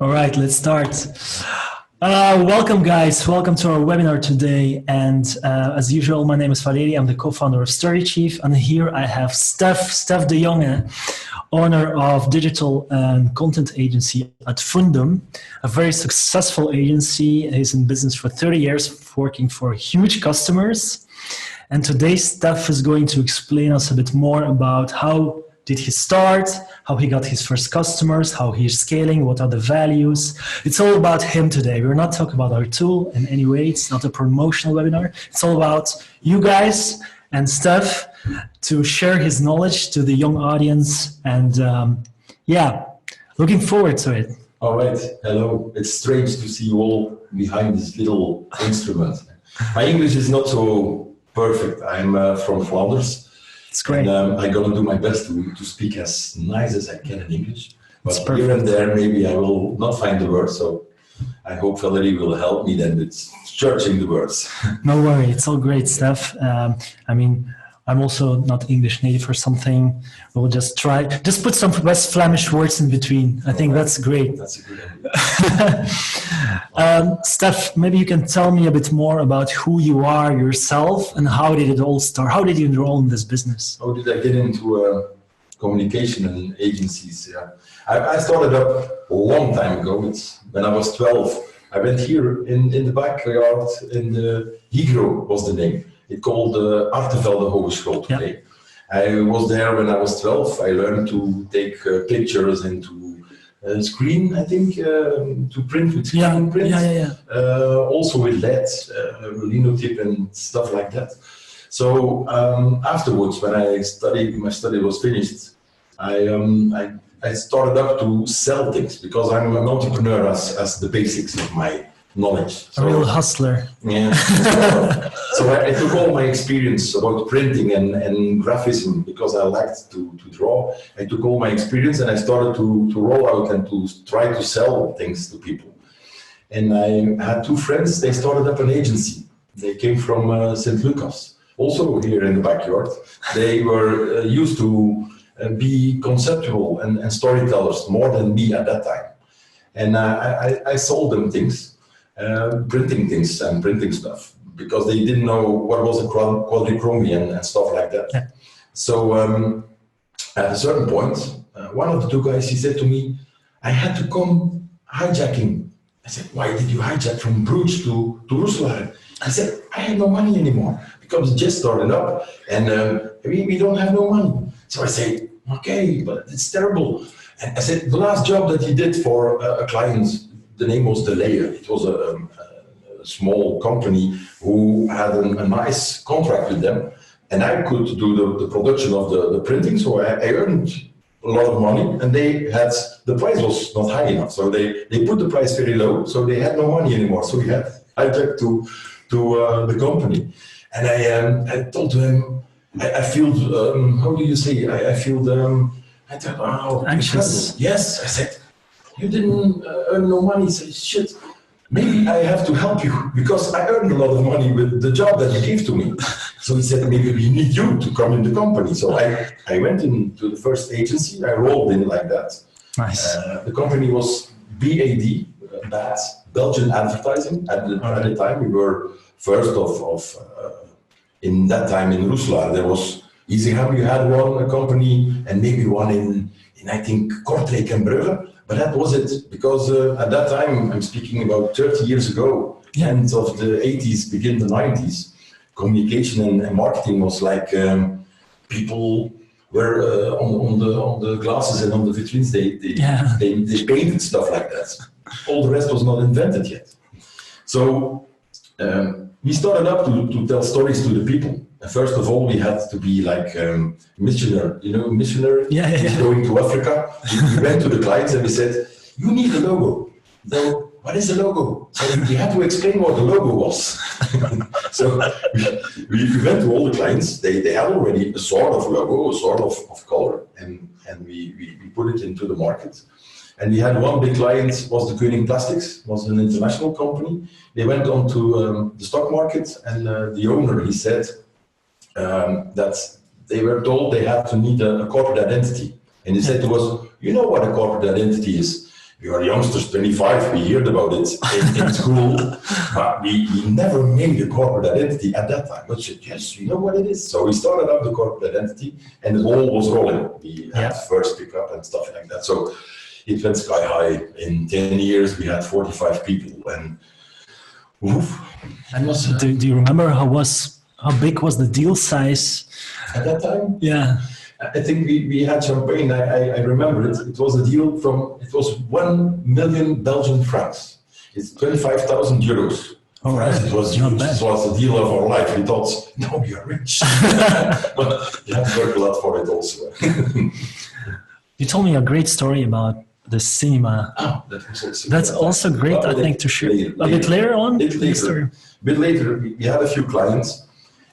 All right, let's start. Welcome, guys. Welcome to our webinar today. And as usual, my name is Valeri. I'm the co-founder of StoryChief. And here I have Stef Dejonghe, owner of digital and content agency Adfundum, a very successful agency. He's in business for 30 years, working for huge customers. And today, Stef is going to explain us a bit more about how did he start, how he got his first customers, how he's scaling, what are the values. It's all about him today. We're not talking about our tool in any way. It's not a promotional webinar. It's all about you guys and Stef to share his knowledge to the young audience. And looking forward to it. All right. Hello. It's strange to see you all behind this little instrument. My English is not so perfect. I'm from Flanders. It's great. And I'm going to do my best to speak as nice as I can in English. But here and there, maybe I will not find the words. So I hope Valerie will help me then with searching the words. No worry. It's all great, Stef. I'm also not English native or something. We'll just try. Just put some West Flemish words in between. I think that's great. That's a good idea. Stef, maybe you can tell me a bit more about who you are yourself and how did it all start? How did you enroll in this business? How did I get into communication and agencies? Yeah, I started up a long time ago. It's when I was 12. I went here in the backyard in the Higro was the name. It called Adfundum Hogeschool today. Yeah. I was there when I was 12. I learned to take pictures and to screen, I think, to print with screen print. Also with LED, linotype and stuff like that. So afterwards, when my study was finished, I started up to sell things because I'm an entrepreneur as the basics of my knowledge. So, a real hustler. Yeah. So I took all my experience about printing and graphism because I liked to draw. I took all my experience and I started to roll out and to try to sell things to people. And I had two friends, they started up an agency. They came from St. Lucas, also here in the backyard. They were used to be conceptual and storytellers more than me at that time. And I sold them things. Printing things and printing stuff because they didn't know what was a quadrichrome and stuff like that. Yeah. So at a certain point, one of the two guys, he said to me, I had to come hijacking. I said, why did you hijack from Bruges to Roeselare? I said, I had no money anymore because it just started up and we don't have no money. So I say, okay, but it's terrible. And I said, the last job that he did for a client, the name was The Layer. It was a small company who had a nice contract with them, and I could do the production of the printing. So I earned a lot of money, and the price was not high enough. So they put the price very low, so they had no money anymore. So we had hijacked to the company, and I told him I feel how do you say I feel I thought, oh, anxious. Yes, I said. You didn't earn no money. Say, shit, maybe I have to help you because I earned a lot of money with the job that you gave to me. So he said, maybe we need you to come in the company. So I went into the first agency. I rolled in like that. Nice. The company was BAD, Belgian Advertising. At the time, we were first of in that time in Roeselare. There was Easyham, you had a company, and maybe one in I think Kortrijk and Brugge. But that was it, because at that time, I'm speaking about 30 years ago, end of the 80s, begin the 90s, communication and marketing was like people were on the glasses and on the vitrines, they painted stuff like that. All the rest was not invented yet. So we started up to tell stories to the people. First of all, we had to be like missionary, missionary going to Africa. We went to the clients and we said, you need a logo. So, what is a logo? So we had to explain what the logo was. So we went to all the clients. They had already a sort of logo, a sort of color, and we put it into the market. And we had one big client, was the Koning Plastics, was an international company. They went on to the stock market, and the owner, he said, that they were told they had to need a corporate identity. And he said to us, you know what a corporate identity is? we were youngsters, 25, we heard about it in school, but we never made a corporate identity at that time. But said, yes, we know what it is. So we started up the corporate identity and it all was rolling. We had first pickup and stuff like that. So it went sky high. In 10 years, we had 45 people and oof. And do you remember how big was the deal size? At that time? Yeah. I think we had champagne. I remember it. It was a deal it was 1 million Belgian francs. It's 25,000 euros. All right. It was huge. It was the deal of our life. We thought, no, we are rich. But you have to work a lot for it also. You told me a great story about the cinema. Oh, that's also great, I think, to share. A bit later on? A bit later, we had a few clients.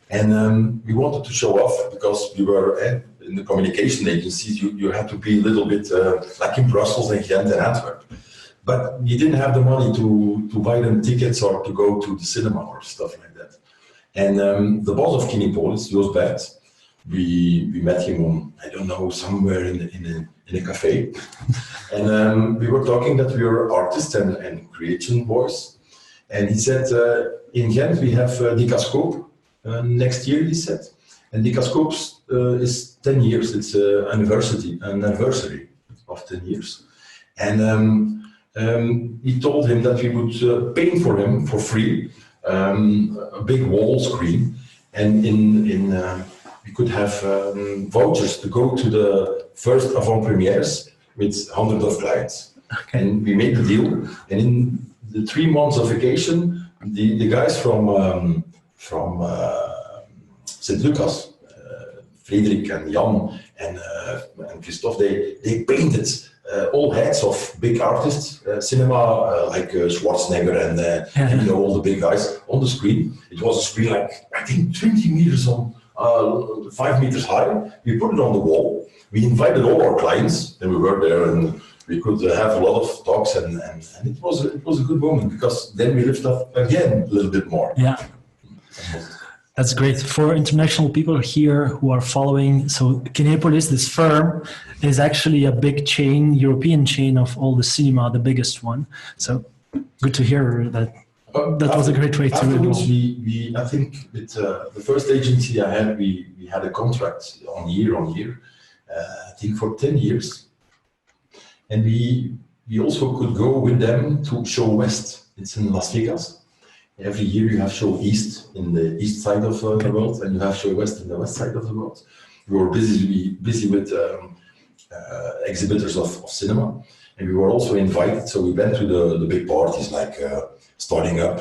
And we wanted to show off because we were in the communication agencies. You had to be a little bit like in Brussels and Ghent and Antwerp. But you didn't have the money to buy them tickets or to go to the cinema or stuff like that. And the boss of Kinepolis, Jos Bert, we met him on, I don't know, somewhere in a cafe. And we were talking that we were artists and creation boys. And he said, in Ghent we have Dicascope. Next year, he said, and Dicascopes is 10 years. It's an anniversary of 10 years, and he told him that we would paint for him for free a big wall screen, and we could have vouchers to go to the first avant-premières with hundreds of clients. Okay. And we made the deal, and in the 3 months of vacation, the guys from St. Lucas, Frederik and Jan and Christophe, they painted all heads of big artists, cinema like Schwarzenegger and all the big guys on the screen. It was a screen like, I think 20 meters on, 5 meters high. We put it on the wall. We invited all our clients and we were there and we could have a lot of talks and it was a good moment because then we lived up again a little bit more. Yeah. That's great. For international people here who are following, so Kinepolis, this firm, is actually a big chain, European chain of all the cinema, the biggest one. So good to hear that. That was a great way to enroll. I think with the first agency I had, we had a contract on year, I think for 10 years. And we also could go with them to Show West. It's in Las Vegas. Every year you have Show East in the east side of the world, and you have Show West in the west side of the world. We were busy with exhibitors of cinema, and we were also invited. So we went to the big parties, like starting up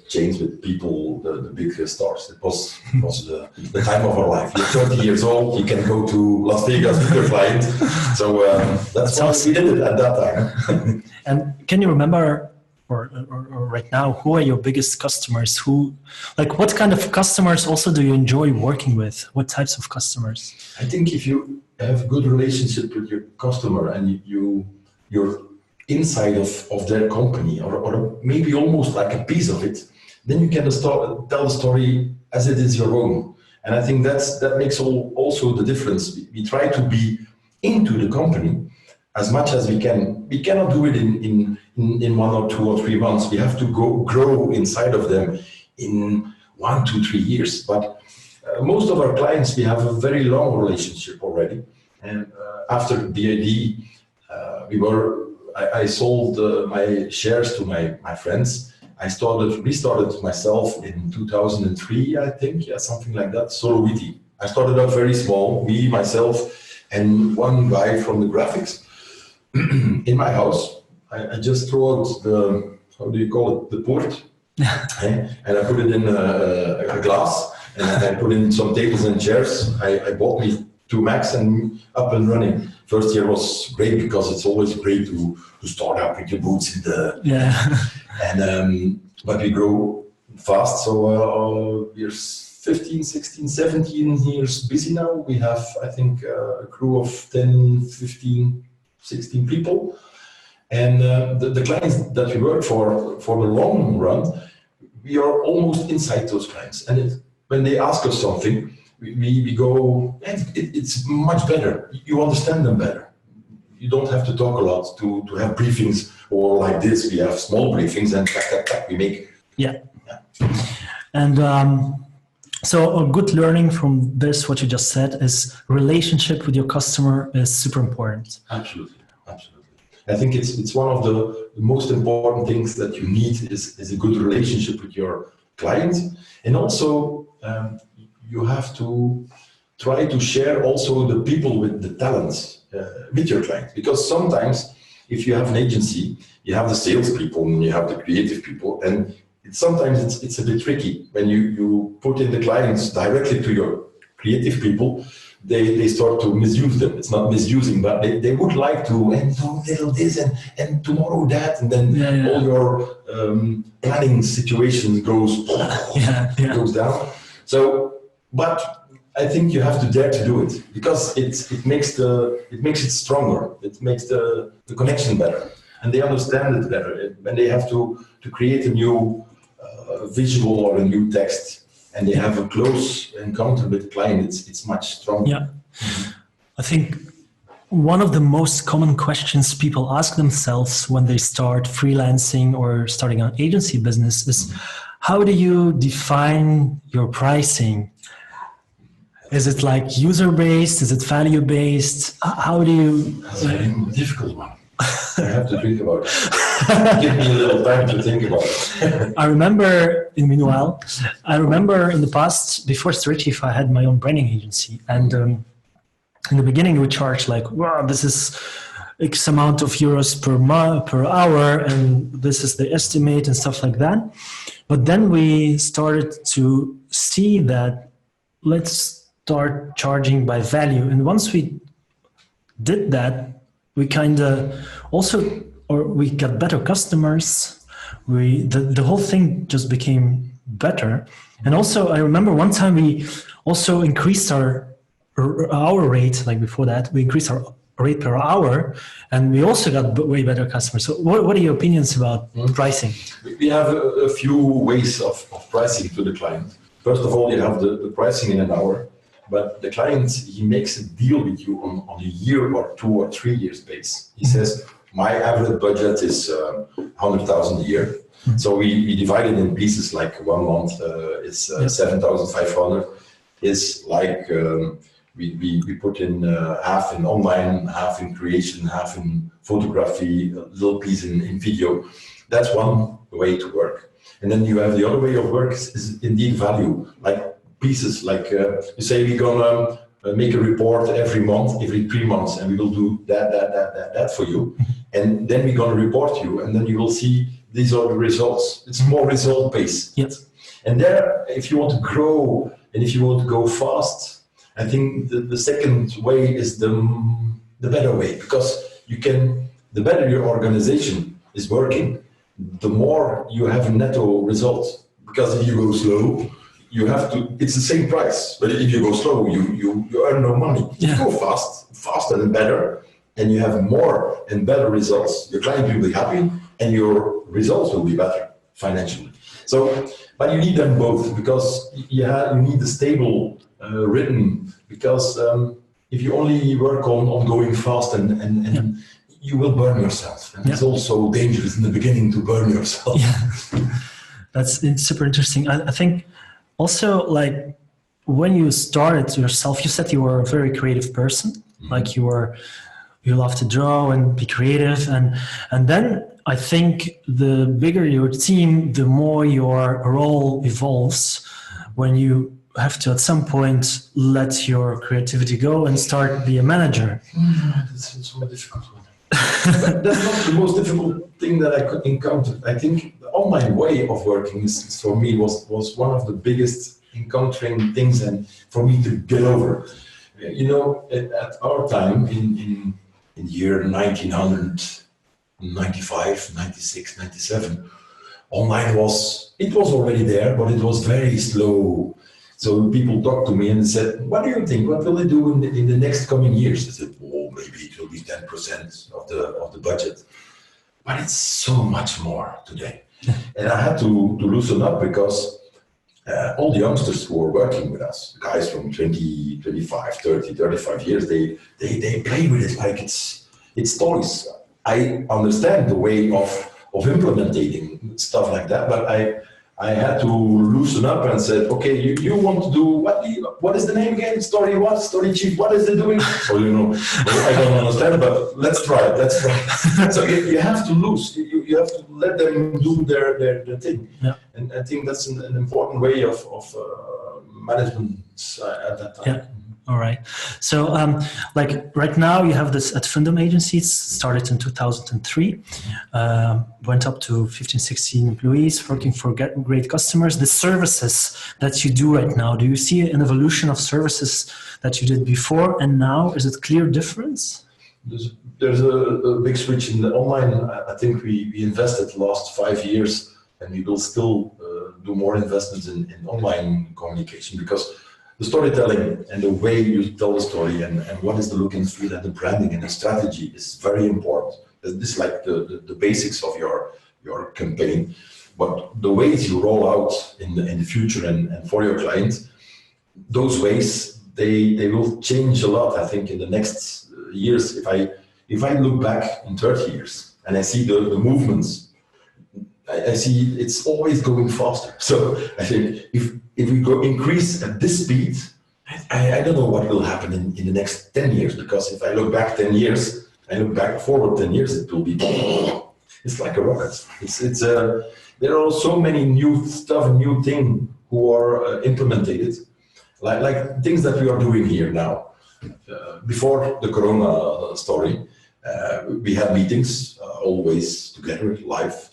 chains with people, the big stars. It was the time of our life. You're 30 years old, you can go to Las Vegas with your client. So that's why we did it at that time. And can you remember? Or right now, who are your biggest customers? What kind of customers also do you enjoy working with? What types of customers? I think if you have a good relationship with your customer and you're inside of their company or maybe almost like a piece of it, then you can tell the story as it is your own. And I think that makes also the difference. We try to be into the company as much as we can. We cannot do it in 1 or 2 or 3 months. We have to grow inside of them in 1, 2, 3 years. But most of our clients, we have a very long relationship already. And after DAD, I sold my shares to my friends. I restarted myself in 2003, I think, something like that. Solowiti. I started out very small, me, myself, and one guy from the graphics. In my house, I just threw out the port, and I put it in a glass, and I put in some tables and chairs. I bought me 2 Macs and up and running. First year was great because it's always great to start up with your boots in the but we grow fast. So we're 15, 16, 17 years busy now. We have, I think, a crew of 10, 15, 16 people. And the clients that we work for the long run, we are almost inside those clients. And when they ask us something, we go, it's much better. You understand them better. you don't have to talk a lot to have briefings or like this. We have small briefings and we make. Yeah. And so a good learning from this, what you just said, is relationship with your customer is super important. Absolutely. I think it's one of the most important things that you need is a good relationship with your client. And also you have to try to share also the people with the talents with your client. Because sometimes if you have an agency, you have the salespeople and you have the creative people, and sometimes it's a bit tricky when you put in the clients directly to your creative people. They start to misuse them. It's not misusing, but they would like to, and do little this and tomorrow that, and then all your planning situation goes down. So, but I think you have to dare to do it because it makes it stronger. It makes the connection better, and they understand it better. When they have to create a new visual or a new text, and they have a close encounter with the client, it's much stronger. Yeah. I think one of the most common questions people ask themselves when they start freelancing or starting an agency business is, how do you define your pricing? Is it like user-based? Is it value-based? How do you... That's a very difficult one. I have to think about it. Give me a little time to think about it. I remember in the past, before StoryChief, I had my own branding agency. And in the beginning, we charged like, wow, this is X amount of euros per hour, and this is the estimate and stuff like that. But then we started to see that let's start charging by value. And once we did that, we kind of we got better customers. The whole thing just became better. And also, I remember one time we also increased our rate. Like before that, we increased our rate per hour, and we also got way better customers. So, what are your opinions about pricing? We have a few ways of pricing to the client. First of all, you have the pricing in an hour. But the client, he makes a deal with you on a year or 2 or 3 years base. He says, my average budget is 100,000 a year. So we divide it in pieces, like 1 month is 7,500. Is like we put in half in online, half in creation, half in photography, a little piece in video. That's one way to work. And then you have the other way of work is indeed value, like pieces, like you say we're gonna make a report every month, every 3 months, and we will do that for you. And then we're gonna report you, and then you will see these are the results. It's more result based. Yes. And there, if you want to grow and if you want to go fast, I think the second way is the better way, because the better your organization is working, the more you have a netto result. Because if you go slow, it's the same price, but if you go slow, you earn no money. If you go faster and better, and you have more and better results, your client will be happy and your results will be better financially. So, but you need them both, because you need a stable rhythm, because if you only work on going fast and you will burn yourself. And it's also dangerous in the beginning to burn yourself. Yeah. It's super interesting. I think also, like, when you started yourself, you said you were a very creative person. Like you love to draw and be creative, and then I think the bigger your team, the more your role evolves, when you have to at some point let your creativity go and start be a manager. That's so difficult. But that's not the most difficult thing that I could encounter. I think the online way of working for me was one of the biggest encountering things, and for me to get over. You know, at our time in year 1995, 96, 97, online was already there, but it was very slow. So people talked to me and said, what do you think? What will they do in the next coming years? I said, oh, maybe it will be 10% of the budget. But it's so much more today. And I had to loosen up, because all the youngsters who are working with us, guys from 20, 25, 30, 35 years, they play with it like it's it's stories. I understand the way of implementing stuff like that, but I had to loosen up and said, okay, you want to do what is the name again? StoryChief, what is it doing? So I don't understand, but let's try it. So you have to lose. You have to let them do their thing. Yeah. And I think that's an important way of management at that time. Yeah. All right. So, like right now, you have this Adfundum Agency. It started in 2003, went up to 15, 16 employees, working for great customers. The services that you do right now, do you see an evolution of services that you did before and now? Is it clear difference? There's a big switch in the online. I think we invested the last 5 years, and we will still do more investments in online communication, because the storytelling and the way you tell the story and what is the look and feel and the branding and the strategy is very important. This is like the basics of your campaign. But the ways you roll out in the future and for your client, those ways, they will change a lot, I think, in the next years. If I look back in 30 years and I see the movements, I see it's always going faster. So I think if we go increase at this speed, I don't know what will happen in the next 10 years, because if I look back 10 years, I look back forward 10 years, it will be, it's like a rocket. There are so many new stuff, new things who are implemented, like things that we are doing here now. Before the Corona story, we had meetings always together, live.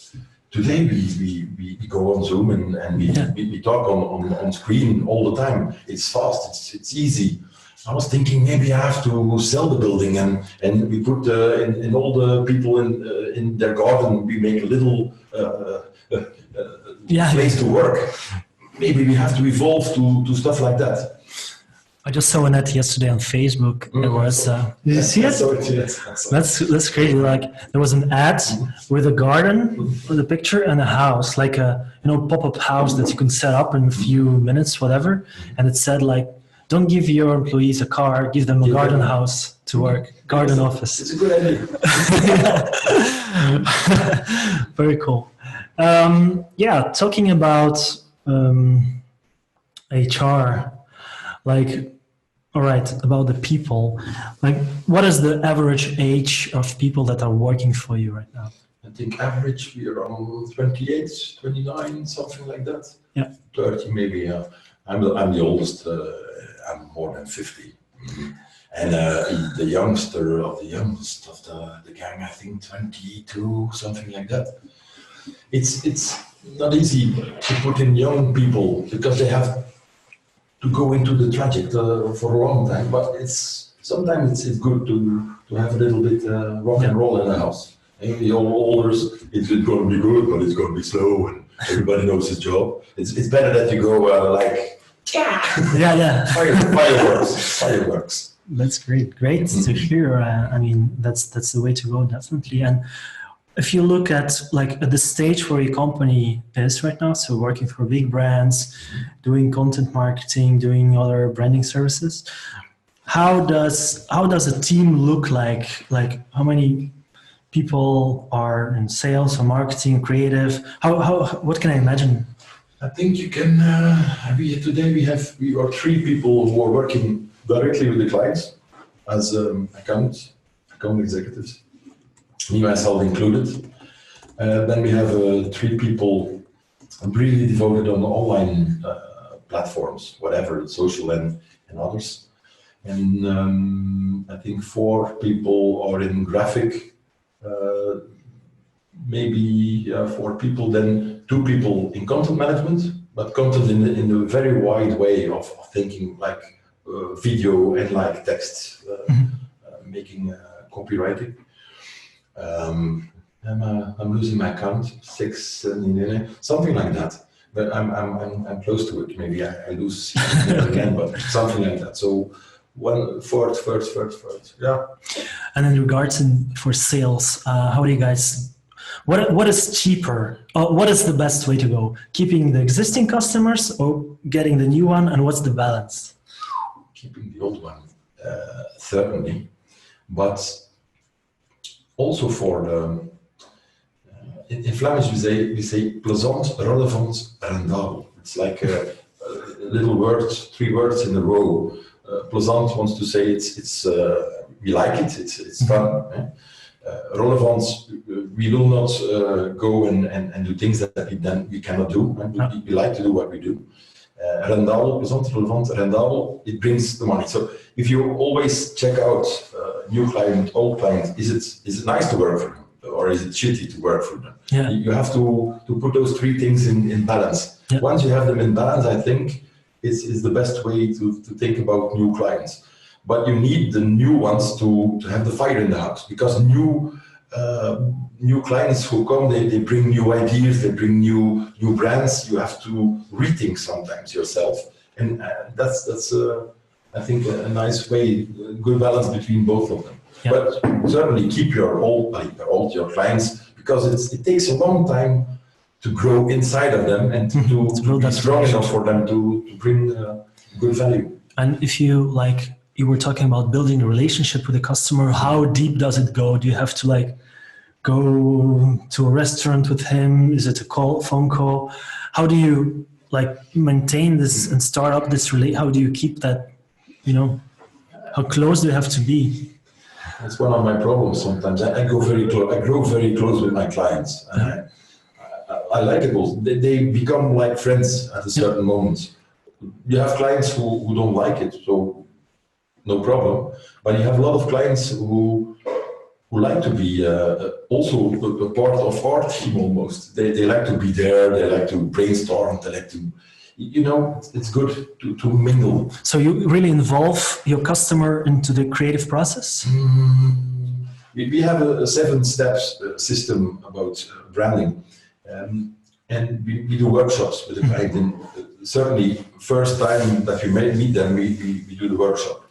Today we go on Zoom and we talk on screen all the time. It's fast, it's easy. I was thinking maybe I have to sell the building and we put in all the people in their garden, we make a little place to work. Maybe we have to evolve to stuff like that. I just saw an ad yesterday on Facebook. It was, did you see it? That's crazy. Like there was an ad with a garden, with a picture and a house, like a pop-up house that you can set up in a few minutes, whatever. And it said like, don't give your employees a car, give them a garden house to work, garden office. It's a good idea. Very cool. Talking about HR, like. All right, about the people, like what is the average age of people that are working for you right now? I think average we are around 28, 29, something like that. Yeah. 30 maybe, yeah. I'm the oldest, I'm more than 50. Mm-hmm. And the youngster of the youngest of the gang, I think 22, something like that. It's not easy to put in young people because they have to go into the tragic for a long time, but sometimes it's good to have a little bit rock and roll in the house. And the olders, it's going to be good, but it's going to be slow, and everybody knows his job. It's better that you go fireworks. That's great to hear. I mean, that's the way to go, definitely. And if you look at at the stage where your company is right now, so working for big brands, doing content marketing, doing other branding services, how does a team look like? Like how many people are in sales or marketing, creative? What can I imagine? I think you can. Today we are 3 people who are working directly with the clients as account executives. Me, myself included. Then we have 3 people really devoted on online platforms, whatever, social and others. And I think 4 people are in graphic, maybe 4 people, then 2 people in content management, but content in a very wide way of thinking, like video and like text, making copywriting. I'm losing my count, 6, something like that. But I'm close to it. Maybe I lose again, but something like that. So third, yeah. And in regards for sales, how do you guys? What is cheaper? What is the best way to go? Keeping the existing customers or getting the new one? And what's the balance? Keeping the old one, certainly, but also for the, in Flemish we say plezant, relevant, rendabel. It's like a little word, 3 words in a row. Plezant wants to say it's we like it, it's fun. Relevant, we will not go and do things that we cannot do. We like to do what we do. Rendabel, plezant, relevant, rendabel, it brings the money. So if you always check out new client, old client, is it nice to work for them? Or is it shitty to work for them? Yeah. You have to put those 3 things in balance. Yeah. Once you have them in balance, I think is the best way to think about new clients. But you need the new ones to have the fire in the house, because new clients who come, they bring new ideas, they bring new brands. You have to rethink sometimes yourself, and that's I think a nice way, good balance between both of them. Yeah. But certainly keep your your clients, because it takes a long time to grow inside of them and to be strong enough for them to bring good value. And if you you were talking about building a relationship with a customer, how deep does it go? Do you have to go to a restaurant with him? Is it a phone call? How do you maintain this and start up this how do you keep that, how close do you have to be? That's one of my problems sometimes. I grow very close with my clients. I like it both. They become like friends at a certain moment. You have clients who don't like it, so no problem. But you have a lot of clients who like to be also a part of our team almost. They like to be there, they like to brainstorm, they like to, it's good to mingle. So you really involve your customer into the creative process? We have a 7 steps system about branding. And we do workshops with the client. And certainly, first time that we meet them, we do the workshop.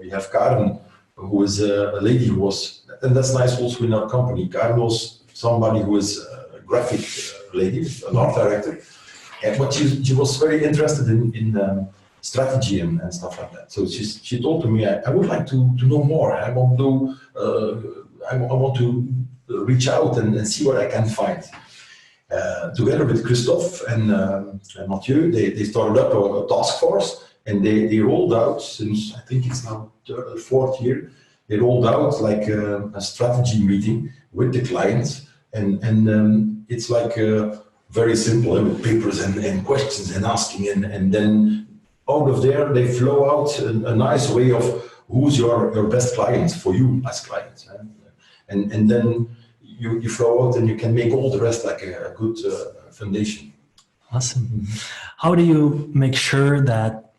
We have Karen, who is a lady who was, and that's nice also in our company. Karen was somebody who is a graphic lady, an art director. But she was very interested in strategy and stuff like that. So she told to me, I would like to know more. I want to reach out and see what I can find. Together with Christophe and Mathieu, they started up a task force, and they rolled out, since I think it's now 3rd or 4th year, they rolled out a strategy meeting with the clients, and it's very simple, with papers and questions and asking, and then out of there they flow out a nice way of who's your best client for you as clients, and then you flow out and you can make all the rest like a good foundation. Awesome. How do you make sure that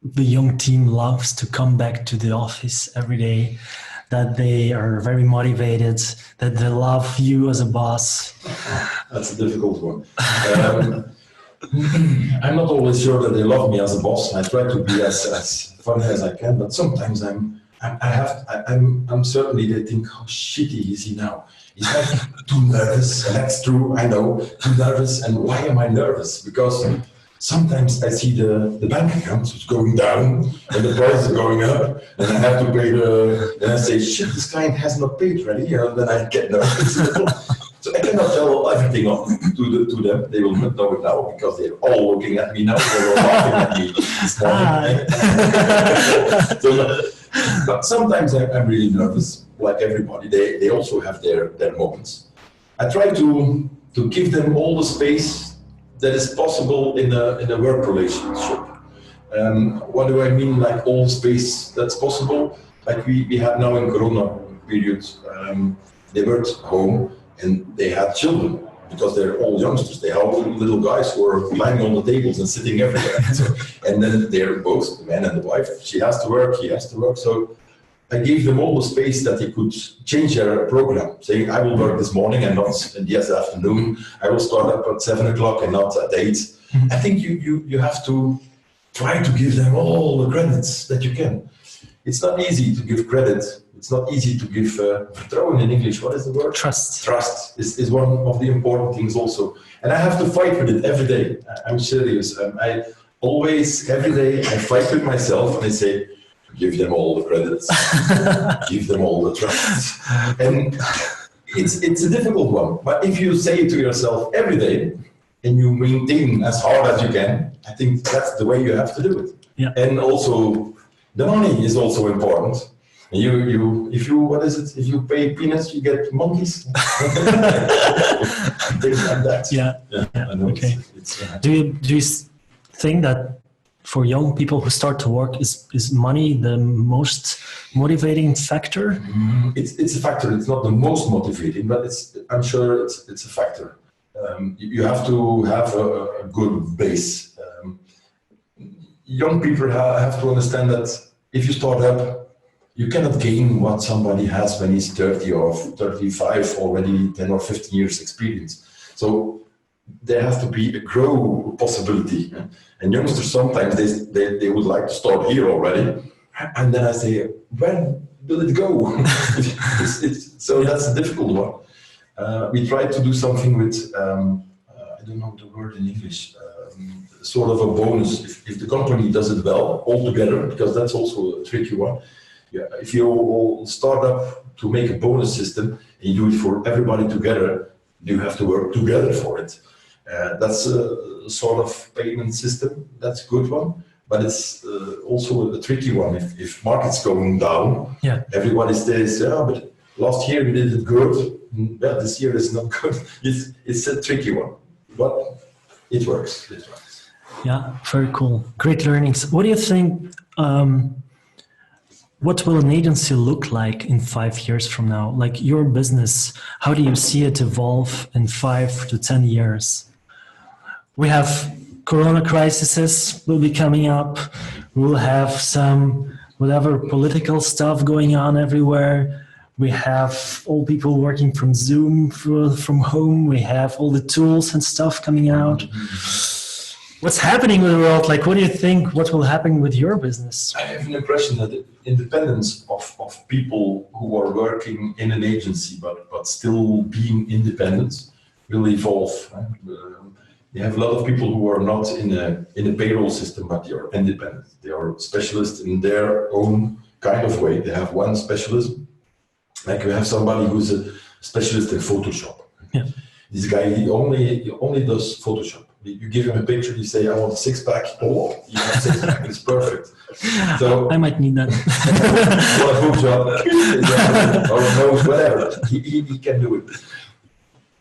the young team loves to come back to the office every day, that they are very motivated, that they love you as a boss? That's a difficult one. I'm not always sure that they love me as a boss. I try to be as funny as I can, but sometimes I'm certainly, they think, how shitty is he now? He's too nervous, and that's true, I know, too nervous. And why am I nervous? Because sometimes I see the bank account is going down and the price is going up, and I have to pay and I say, shit, this client has not paid already, then I get nervous. So I cannot tell everything to them. They will not know it now because they're all looking at me now. They're all laughing at me this morning. But sometimes I'm really nervous, like everybody. They also have their moments. I try to give them all the space that is possible in a work relationship. What do I mean, all space that's possible? We have now in Corona period, they worked home and they had children, because they're all youngsters. They have little guys who are climbing on the tables and sitting everywhere. And then they're both, the man and the wife. She has to work, he has to work. So I gave them all the space that they could change their program, saying, I will work this morning and not in the afternoon. I will start up at 7 o'clock and not at 8. Mm-hmm. I think you have to try to give them all the credits that you can. It's not easy to give credit. It's not easy to give vertrouwen in English. What is the word? Trust. Trust is one of the important things also. And I have to fight with it every day. I'm serious. I always, every day, I fight with myself and I say, give them all the credits, give them all the trust. And it's a difficult one. But if you say it to yourself every day and you maintain as hard as you can, I think that's the way you have to do it. Yeah. And also, the money is also important. If you pay peanuts, you get monkeys. Things like that. Yeah. I know Okay. Do you think that for young people who start to work, is money the most motivating factor? It's a factor. It's not the most motivating, but I'm sure it's a factor. You have to have a good base. Young people have to understand that if you start up, you cannot gain what somebody has when he's 30 or 35, already 10 or 15 years experience. So there has to be a grow possibility. And youngsters sometimes they would like to start here already. And then I say, when will it go? So that's a difficult one. We try to do something with, I don't know the word in English, sort of a bonus. If the company does it well altogether, because that's also a tricky one. Yeah, if you start up to make a bonus system and you do it for everybody together, you have to work together for it. That's a sort of payment system. That's a good one, but it's also a tricky one. If market's going down, everybody says, "Yeah, but last year we did it good. Well, this year is not good." It's a tricky one, but it works. It works. Yeah, very cool. Great learnings. What do you think? What will an agency look like in 5 years from now? Like your business, how do you see it evolve in 5 to 10 years? We have Corona crises will be coming up. We'll have some whatever political stuff going on everywhere. We have all people working from Zoom, from home. We have all the tools and stuff coming out. What's happening with the world? Like, what do you think? What will happen with your business? I have an impression that the independence of people who are working in an agency but still being independent will evolve. You have a lot of people who are not in a payroll system, but they are independent. They are specialists in their own kind of way. They have one specialism. Like you have somebody who's a specialist in Photoshop. Yeah. This guy, he only does Photoshop. You give him a picture, you say, "I want a six-pack." Oh, you have a six-pack, it's perfect. So I might need that. or a book job, or a nose, whatever. He can do it.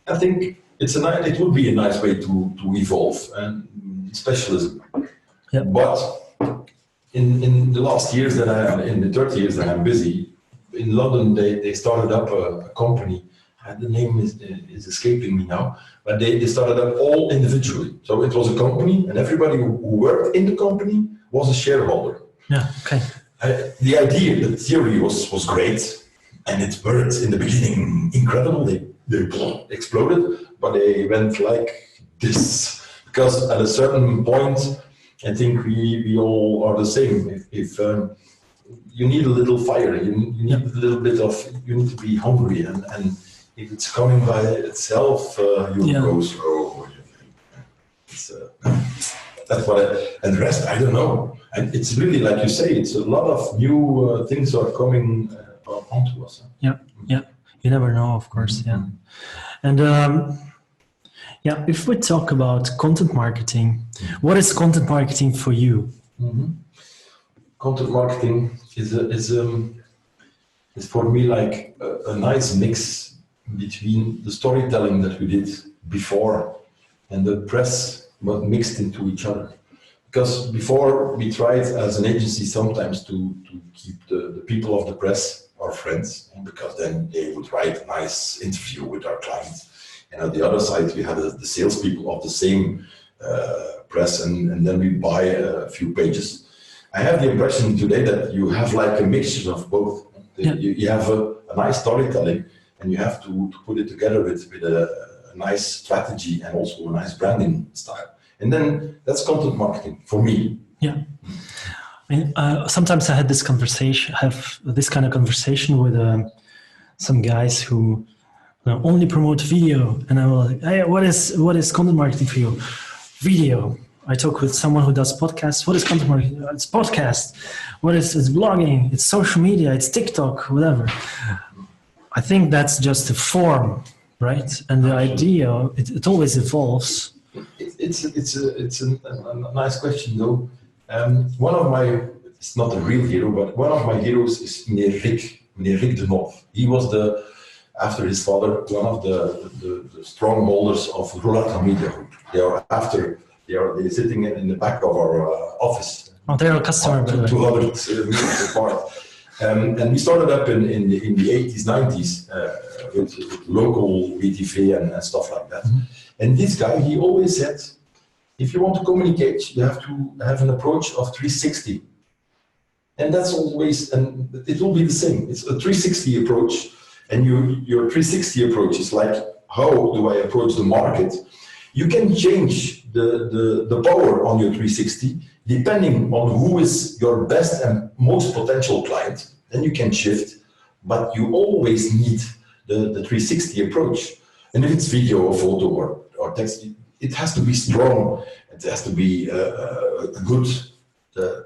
I think it would be a nice way to evolve and specialism. Yep. But in the last years in the 30 years that I'm busy, in London they started up a company. The name is escaping me now, but they started up all individually. So it was a company, and everybody who worked in the company was a shareholder. Yeah. Okay. The idea, the theory was great, and it worked in the beginning incredible. They exploded, but they went like this because at a certain point, I think we all are the same. If you need a little fire, you need a little bit of, you need to be hungry, and if it's coming by itself, you go slow. That's what and the rest, I don't know. And it's really, like you say, it's a lot of new things are coming onto us. Yeah, yeah. You never know, of course, yeah. And if we talk about content marketing, what is content marketing for you? Content marketing is for me like a nice mix between the storytelling that we did before and the press, but mixed into each other. Because before we tried as an agency sometimes to keep the people of the press our friends, because then they would write a nice interview with our clients. And on the other side, we had the salespeople of the same press, and then we buy a few pages. I have the impression today that you have like a mixture of both. You have a nice storytelling, and you have to put it together with a nice strategy and also a nice branding style. And then that's content marketing for me. Yeah. I mean, sometimes I have this kind of conversation with some guys who only promote video, and I'm like, "Hey, what is content marketing for you?" Video. I talk with someone who does podcasts. What is content marketing? It's podcast. What is it's blogging? It's social media. It's TikTok. Whatever. I think that's just a form, right? And the idea, it always evolves. It's a nice question though. One of my, it's not a real hero, but one of my heroes is meneer Rick de Nop. He was after his father, one of the strong holders of Rolata Media Group. They're sitting in the back of our office. Oh, they're a customer. 200 meters apart. And we started up in the 80s, 90s with local BTV and stuff like that. Mm-hmm. And this guy, he always said, if you want to communicate, you have to have an approach of 360. And that's always, and it will be the same. It's a 360 approach. And your 360 approach is like, how do I approach the market? You can change the power on your 360 depending on who is your best and most potential client. Then you can shift, but you always need the 360 approach. And if it's video or photo or text, it has to be strong. It has to be a good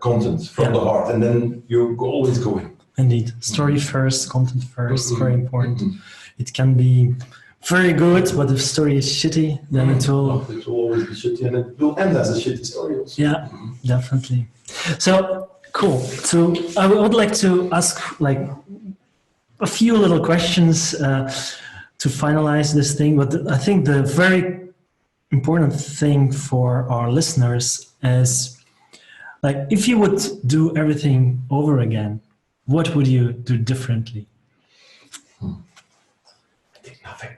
content from the heart, and then you're always going. Indeed, story first, content first, very important. It can be very good, but if story is shitty, then it will always be shitty, and it will end as a shitty story also. Yeah, definitely. So cool. So I would like to ask like a few little questions to finalize this thing. But I think the very important thing for our listeners is like, if you would do everything over again, what would you do differently? I think nothing.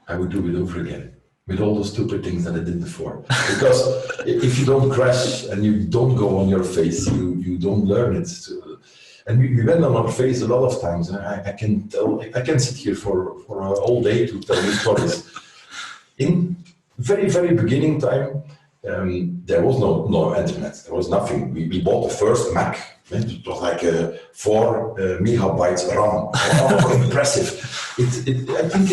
I would do it over again with all the stupid things that I did before. Because if you don't crash and you don't go on your face, you don't learn it. And we went on our face a lot of times. And I can sit here for a whole day to tell you stories. In very, very beginning time, there was no internet. There was nothing. We bought the first Mac. It was like 4 megabytes RAM. Oh, impressive! I think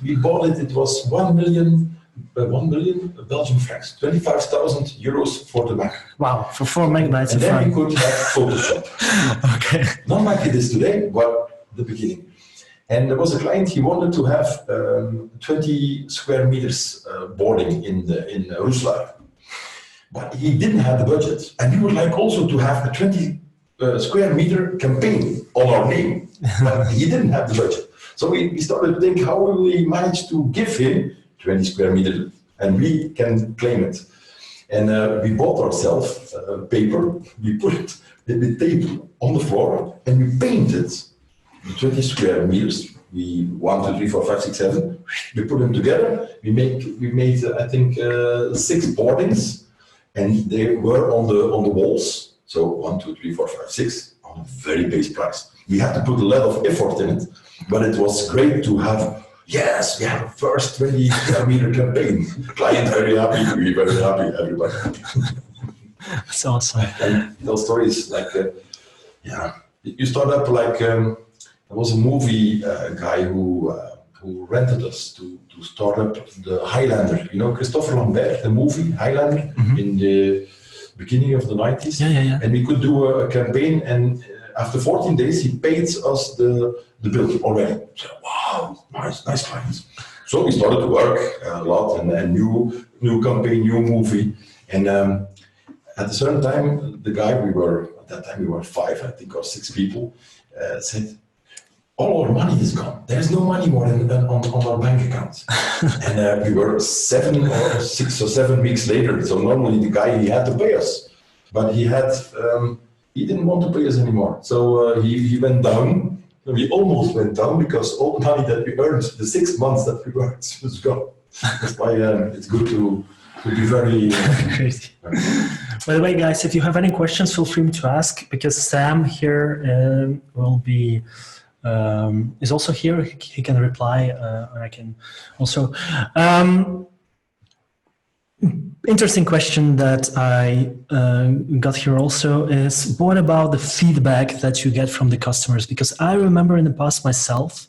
we bought it. It was 1 million Belgian francs, 25,000 euros for the Mac. Wow, for 4 megabytes. And then we could have Photoshop. Okay. Not like it is today, but the beginning. And there was a client. He wanted to have 20 square meters boarding in Roeselare. But he didn't have the budget. And we would like also to have a 20 square meter campaign on our name. But he didn't have the budget. So we started to think, how will we manage to give him 20 square meters and we can claim it? And we bought ourselves paper. We put it in the table on the floor and we painted the 20 square meters. We 1, 2, 3, 4, 5, 6, 7. We put them together. We made I think 6 boardings. And they were on the walls. So 1, 2, 3, 4, 5, 6 on a very base price. We had to put a lot of effort in it, but it was great to have. Yes, we have a first 20 square meter campaign. Client very happy, we very happy, everybody happy. That's awesome. And those stories like, you start up like there was a movie guy who rented us to start up the Highlander. You know, Christopher Lambert, the movie Highlander, in the beginning of the 90s. Yeah. And we could do a campaign, and after 14 days, he paid us the bill already. So, wow, nice clients. So we started to work a lot, and new campaign, new movie. And at a certain time, the guy we were 5, I think, or 6 people, said, all our money is gone. There's no money more on our bank account. And we were 6 or 7 weeks later. So normally the guy, he had to pay us, but he didn't want to pay us anymore. So he went down. We almost went down because all the money that we earned, the 6 months that we worked, was gone. That's why it's good to be very crazy. By the way, guys, if you have any questions, feel free to ask, because Sam here will be. Is also here. He can reply, and I can also. Interesting question that I got here also is, what about the feedback that you get from the customers? Because I remember in the past myself,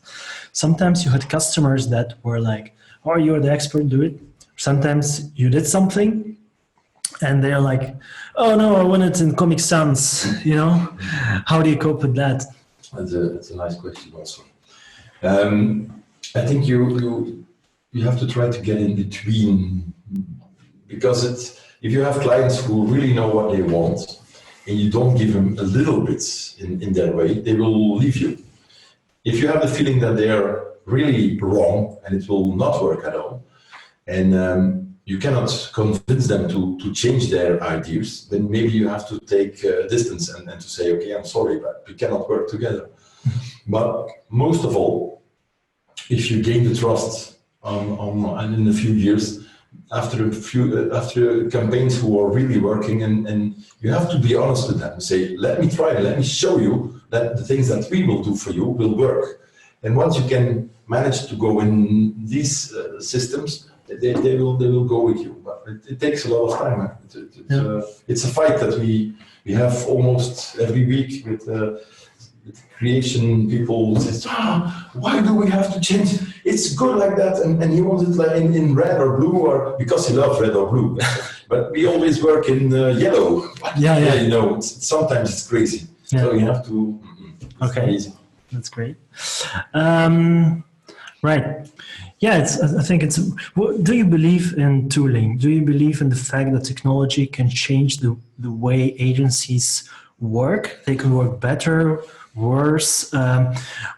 sometimes you had customers that were like, "Oh, you're the expert, do it." Sometimes you did something, and they're like, oh no, I want it in Comic Sans, you know? How do you cope with that? That's a nice question also. I think you have to try to get in between, because if you have clients who really know what they want and you don't give them a little bit in their way, they will leave you. If you have the feeling that they are really wrong and it will not work at all, and you cannot convince them to change their ideas, then maybe you have to take distance and to say, okay, I'm sorry, but we cannot work together. But most of all, if you gain the trust and in a few years, after campaigns who are really working, and you have to be honest with them and say, let me try, let me show you that the things that we will do for you will work. And once you can manage to go in these systems, they will go with you. But it takes a lot of time. It's a fight that we have almost every week with creation people says, why do we have to change? It's good like that, and he wants it like in red or blue, or because he loves red or blue. But we always work in yellow. Yeah. You know, sometimes it's crazy. Yeah. So you have to. Okay, that's great. Right. Yeah, I think it's. Do you believe in tooling? Do you believe in the fact that technology can change the way agencies work? They can work better, worse.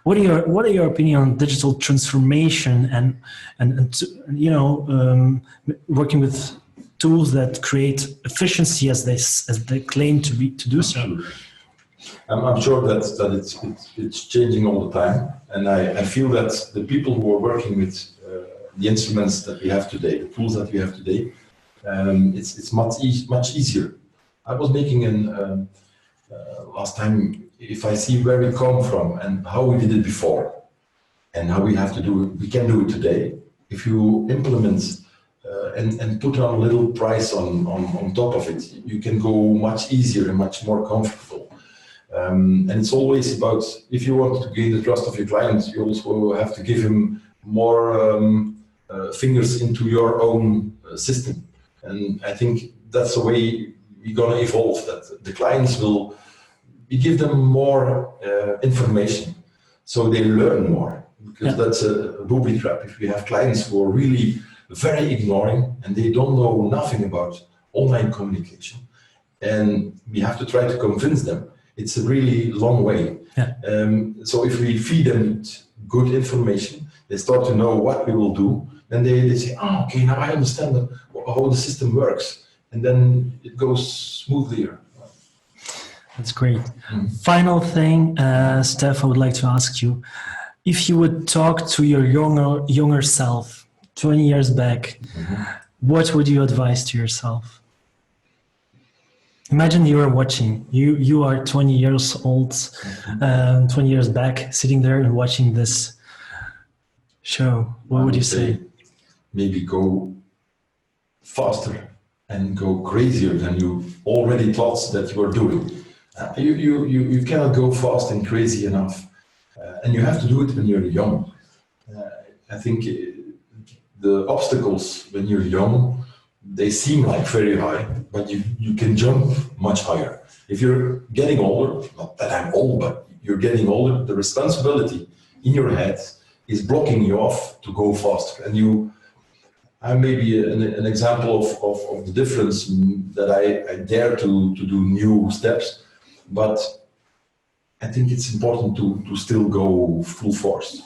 What are your opinion on digital transformation and you know, working with tools that create efficiency as they claim to do so? I'm sure that it's changing all the time, and I feel that the people who are working with the instruments that we have today, the tools that we have today, it's much easier. I was making last time, if I see where we come from and how we did it before, and how we have to do it, we can do it today. If you implement and put on a little price on top of it, you can go much easier and much more comfortable. And it's always about, if you want to gain the trust of your clients, you also have to give him more fingers into your own system. And I think that's the way we're going to evolve, that the clients will, we give them more information so they learn more, because that's a booby trap. If we have clients who are really very ignoring and they don't know nothing about online communication, and we have to try to convince them, it's a really long way. Yeah. So if we feed them good information, they start to know what we will do, then they say, oh, okay, now I understand how the system works. And then it goes smoother. That's great. Final thing, Stef, I would like to ask you, if you would talk to your younger self 20 years back, what would you advise to yourself? Imagine you are watching, you are 20 years old, 20 years back, sitting there and watching this show. What would you say? Maybe go faster and go crazier than you already thought that you were doing. You cannot go fast and crazy enough. And you have to do it when you're young. I think the obstacles when you're young, they seem like very high, but you can jump much higher. If you're getting older, not that I'm old, but you're getting older, the responsibility in your head is blocking you off to go faster. And I'm maybe an example of the difference that I dare to do new steps, but I think it's important to still go full force.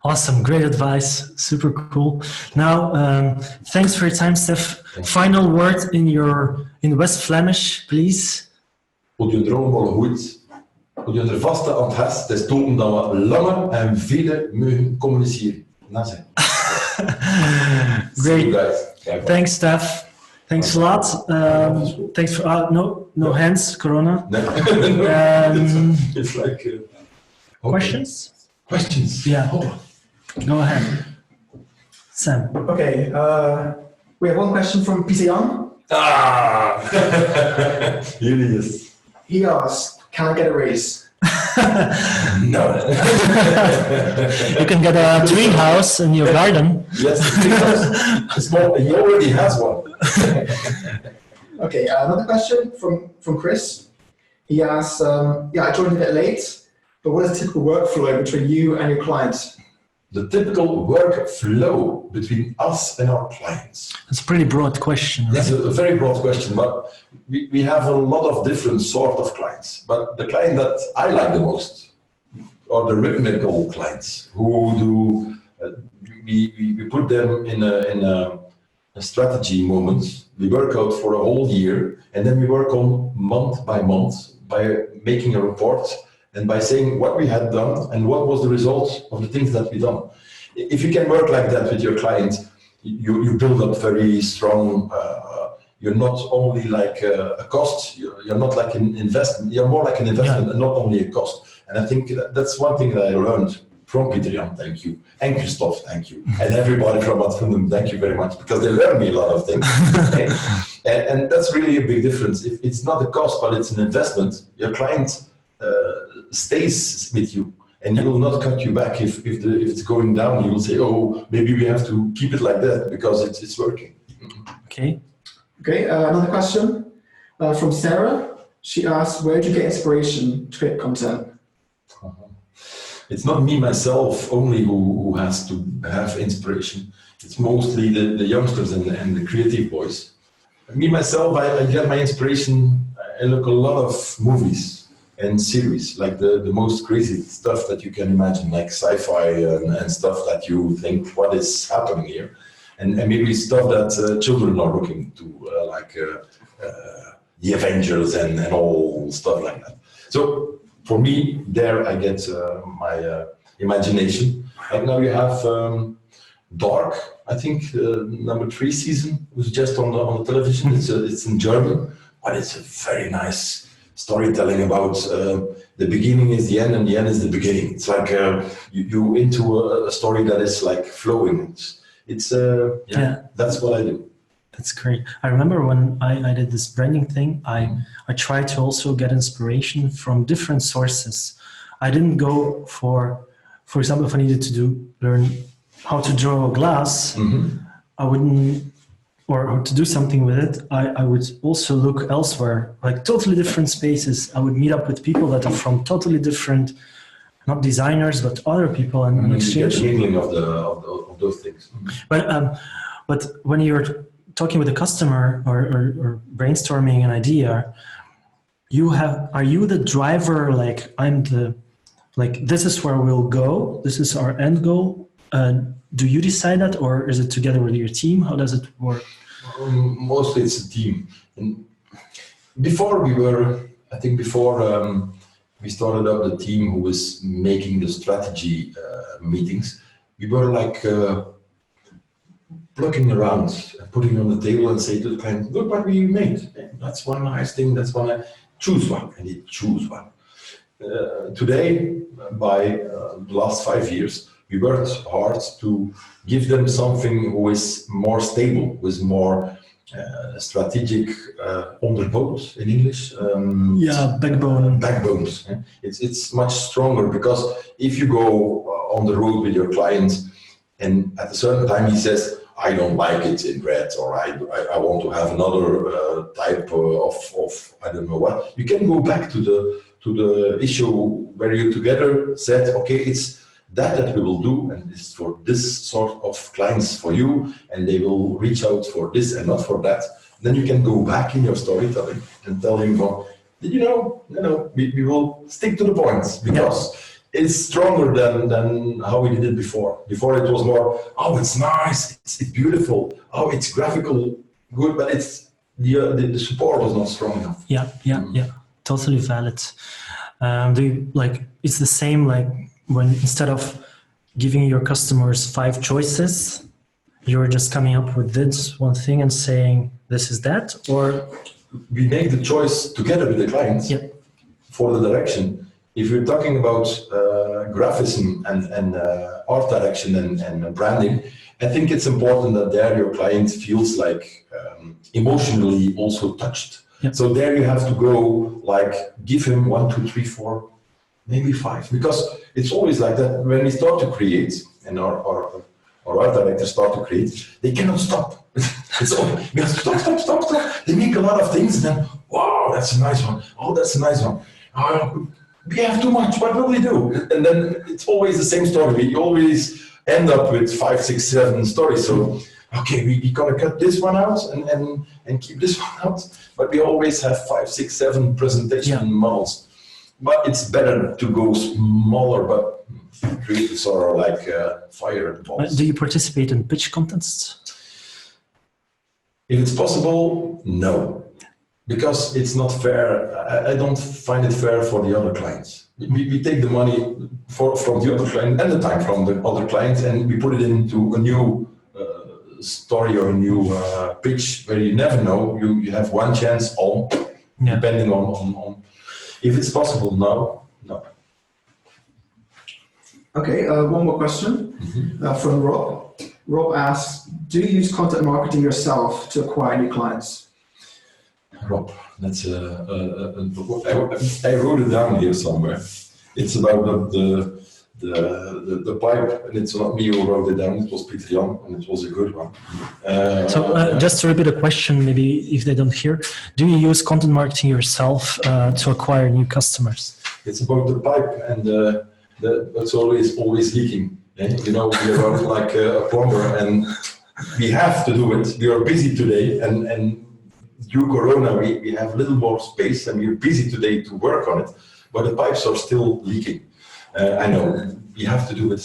Awesome, great advice, super cool. Now, thanks for your time, Stef. Final word in West Flemish, please. Op je droombolle goed, op je er vaste aan het hart, het is toon dat we langer en verder mogen communiceren. Great, thanks, Stef. Thanks a lot. Thanks for no hands, Corona. It's like questions. Questions. Yeah. Go ahead, Sam. Okay, we have one question from Peter Jan. Here he is. He asked, can I get a raise? No. You can get a tree house in your garden. Yes, it's small. He already has one. Okay, another question from Chris. He asks, I joined a bit late, but what is the typical workflow between you and your clients? The typical workflow between us and our clients. It's a pretty broad question. Right? That's a very broad question, but we have a lot of different sort of clients. But the client that I like the most are the rhythmical clients who do, we put them in a strategy moment. We work out for a whole year, and then we work on month by month by making a report and by saying what we had done and what was the result of the things that we done. If you can work like that with your client, you build up very strong. You're not only like a cost. You're not like an investment. You're more like an investment and not only a cost. And I think that's one thing that I learned from Peter Jan, thank you, and Christophe, thank you, and everybody from Adfundum, thank you very much, because they learned me a lot of things. Okay? And that's really a big difference. If it's not a cost, but it's an investment, your client stays with you, and he will not cut you back if it's going down. He will say, oh, maybe we have to keep it like that because it's working. Okay. Okay, another question from Sarah. She asks, where do you get inspiration to create content? It's not me myself only who has to have inspiration. It's mostly the youngsters and the creative boys. Me myself, I get my inspiration. I look a lot of movies and series, like the most crazy stuff that you can imagine, like sci-fi and stuff that you think, what is happening here? And maybe stuff that children are looking to, like the Avengers and all stuff like that. So for me, there I get my imagination. Like now you have Dark, I think number 3 season was just on the television. It's in German, but it's a very nice storytelling about the beginning is the end and the end is the beginning. It's like you into a story that is like flowing. It's that's what I do. That's great. I remember when I did this branding thing, I tried to also get inspiration from different sources. I didn't go for example, if I needed to learn how to draw a glass, I wouldn't, or to do something with it, I would also look elsewhere, like totally different spaces. I would meet up with people that are from totally different, not designers, but other people and exchange. The mingling of those things. But when you're talking with a customer or brainstorming an idea, are you the driver? Like this is where we'll go. This is our end goal. Do you decide that, or is it together with your team? How does it work? Mostly it's a team. And before we started up the team who was making the strategy meetings, we were like looking around, putting on the table and say to the client, look what we made. That's one nice thing, that's one, choose one, and he choose one. Today, by the last 5 years, we worked hard to give them something who is more stable, with more strategic onderbouwd in English. Backbone. Backbones. It's much stronger, because if you go on the road with your client and at a certain time he says, I don't like it in red, or I want to have another type of I don't know what, you can go back to the issue where you together said, okay, it's that we will do, and it's for this sort of clients for you, and they will reach out for this and not for that. Then you can go back in your storytelling and tell him, did you know? No, we will stick to the points, because it's stronger than how we did it before. Before it was more, oh, it's nice, it's beautiful, oh, it's graphical, good, but it's the support was not strong enough. Yeah, totally valid. It's the same like when instead of giving your customers 5 choices, you're just coming up with this one thing and saying this is that, or we make the choice together with the clients for the direction. If you're talking about graphism and art direction and branding, I think it's important that there your client feels like emotionally also touched. So there you have to go, like, give him 1, 2, 3, 4 maybe 5, because it's always like that when we start to create, and our art directors start to create, they cannot stop. It's always, we have to stop. They make a lot of things, and then, wow, that's a nice one. Oh, that's a nice one. We have too much, what will we do? And then it's always the same story. We always end up with 5, 6, 7 stories. So, okay, we gotta cut this one out and keep this one out. But we always have 5, 6, 7 presentation models. But it's better to go smaller, but creators are like fire at balls. Do you participate in pitch contests? If it's possible, no. Because it's not fair. I don't find it fair for the other clients. We take the money from the other client and the time from the other clients, and we put it into a new story or a new pitch where you never know. You have one chance on, depending on. If it's possible, no. Okay, one more question from Rob. Rob asks, do you use content marketing yourself to acquire new clients? Rob, that's I wrote it down here somewhere. It's about the pipe, and it's not me who wrote it down. It was Peter Jan, and it was a good one. Just to repeat a question, maybe if they don't hear, do you use content marketing yourself to acquire new customers? It's about the pipe, and that's always leaking. You know, we are like a plumber, and we have to do it. We are busy today, and due Corona, we have a little more space, and we're busy today to work on it, but the pipes are still leaking. I know, we have to do it.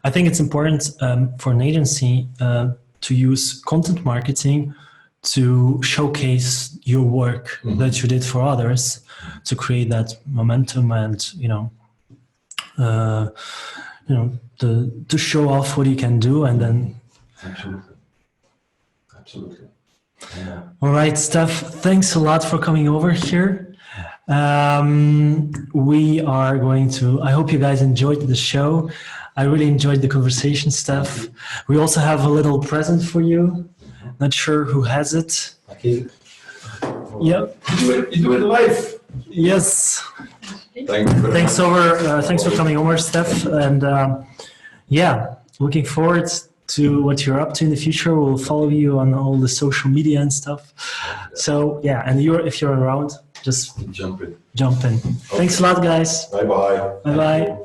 I think it's important for an agency to use content marketing to showcase your work that you did for others, to create that momentum and, to show off what you can do, and then. Absolutely. Yeah. All right, Stef, thanks a lot for coming over here. We are going to, I hope you guys enjoyed the show. I really enjoyed the conversation, Stef. We also have a little present for you. Not sure who has it. Okay. Yep. You do it live. Yes. Thank you. Thanks for coming over, Stef. And looking forward to what you're up to in the future. We'll follow you on all the social media and stuff. So and if you're around, just jump in. Okay. Thanks a lot, guys. Bye-bye. Bye-bye.